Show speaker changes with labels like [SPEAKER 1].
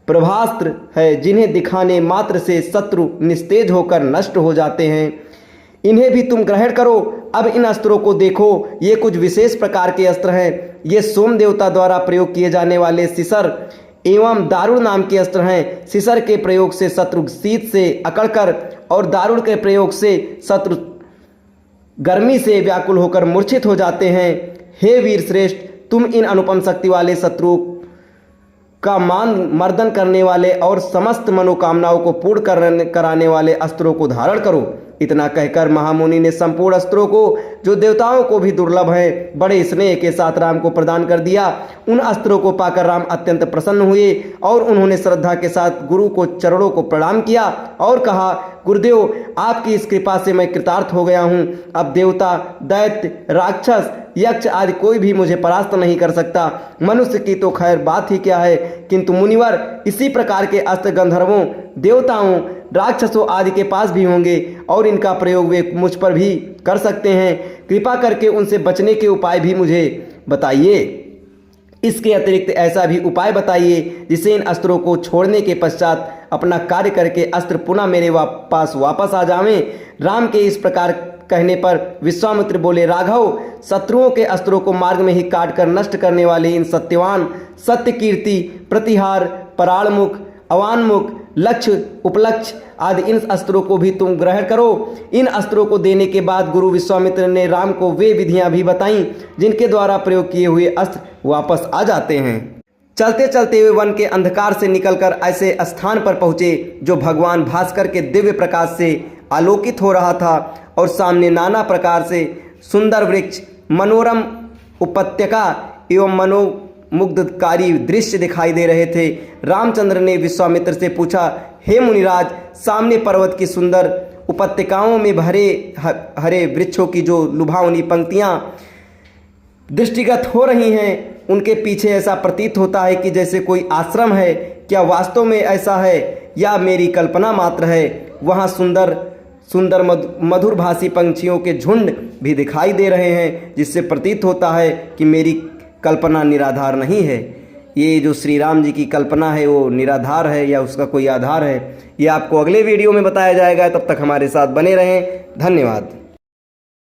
[SPEAKER 1] प्रभास्त्र है, जिन्हें दिखाने मात्र से शत्रु निस्तेज होकर नष्ट हो जाते हैं। इन्हें भी तुम ग्रहण करो। अब इन अस्त्रों को देखो, ये कुछ विशेष प्रकार के अस्त्र हैं। ये सोम देवता द्वारा प्रयोग किए जाने वाले सिसर एवं दारुण नाम के अस्त्र हैं। सिसर के प्रयोग से शत्रु शीत से अकड़कर और दारुण के प्रयोग से शत्रु गर्मी से व्याकुल होकर मूर्छित हो जाते हैं। हे वीर श्रेष्ठ, तुम इन अनुपम शक्ति वाले शत्रु का मान मर्दन करने वाले और समस्त मनोकामनाओं को पूर्ण कराने वाले अस्त्रों को धारण करो। इतना कहकर महामुनि ने संपूर्ण अस्त्रों को, जो देवताओं को भी दुर्लभ हैं, बड़े स्नेह के साथ राम को प्रदान कर दिया। उन अस्त्रों को पाकर राम अत्यंत प्रसन्न हुए और उन्होंने श्रद्धा के साथ गुरु को चरणों को प्रणाम किया और कहा, गुरुदेव, आपकी इस कृपा से मैं कृतार्थ हो गया हूँ। अब देवता, दैत्य, राक्षस, यक्ष आदि कोई भी मुझे परास्त नहीं कर सकता। मनुष्य की तो खैर बात ही क्या है, किंतु मुनिवर, इसी प्रकार के अस्त्र गंधर्वों, देवताओं, राक्षसों आदि के पास भी होंगे और इनका प्रयोग वे मुझ पर भी कर सकते हैं। कृपा करके उनसे बचने के उपाय भी मुझे बताइए। इसके अतिरिक्त ऐसा भी उपाय बताइए जिससे इन अस्त्रों को छोड़ने के पश्चात अपना कार्य करके अस्त्र पुनः मेरे पास वापस आ जावें। राम के इस प्रकार कहने पर विश्वामित्र बोले, राघव, शत्रुओं के अस्त्रों को मार्ग में ही काट कर नष्ट करने वाले इन सत्यवान, सत्यकीर्ति, प्रतिहार, पराणमुख, अवानमुख, लक्ष्य, उपलक्ष्य आदि इन अस्त्रों को भी तुम ग्रहण करो। इन अस्त्रों को देने के बाद गुरु विश्वामित्र ने राम को वे विधियां भी बताईं जिनके द्वारा प्रयोग किए हुए अस्त्र वापस आ जाते हैं। चलते चलते वे वन के अंधकार से निकलकर ऐसे स्थान पर पहुंचे जो भगवान भास्कर के दिव्य प्रकाश से आलोकित हो रहा था और सामने नाना प्रकार से सुंदर वृक्ष, मनोरम उपत्यका एवं मनोमुग्धकारी दृश्य दिखाई दे रहे थे। रामचंद्र ने विश्वामित्र से पूछा, हे मुनिराज, सामने पर्वत की सुंदर उपत्यकाओं में भरे हरे वृक्षों की जो लुभावनी पंक्तियां दृष्टिगत हो रही हैं, उनके पीछे ऐसा प्रतीत होता है कि जैसे कोई आश्रम है। क्या वास्तव में ऐसा है या मेरी कल्पना मात्र है? वहाँ सुंदर सुंदर मधुरभाषी पंछियों के झुंड भी दिखाई दे रहे हैं, जिससे प्रतीत होता है कि मेरी कल्पना निराधार नहीं है। ये जो श्री राम जी की कल्पना है वो निराधार है या उसका कोई आधार है, ये आपको अगले वीडियो में बताया जाएगा। तब तक हमारे साथ बने रहें। धन्यवाद।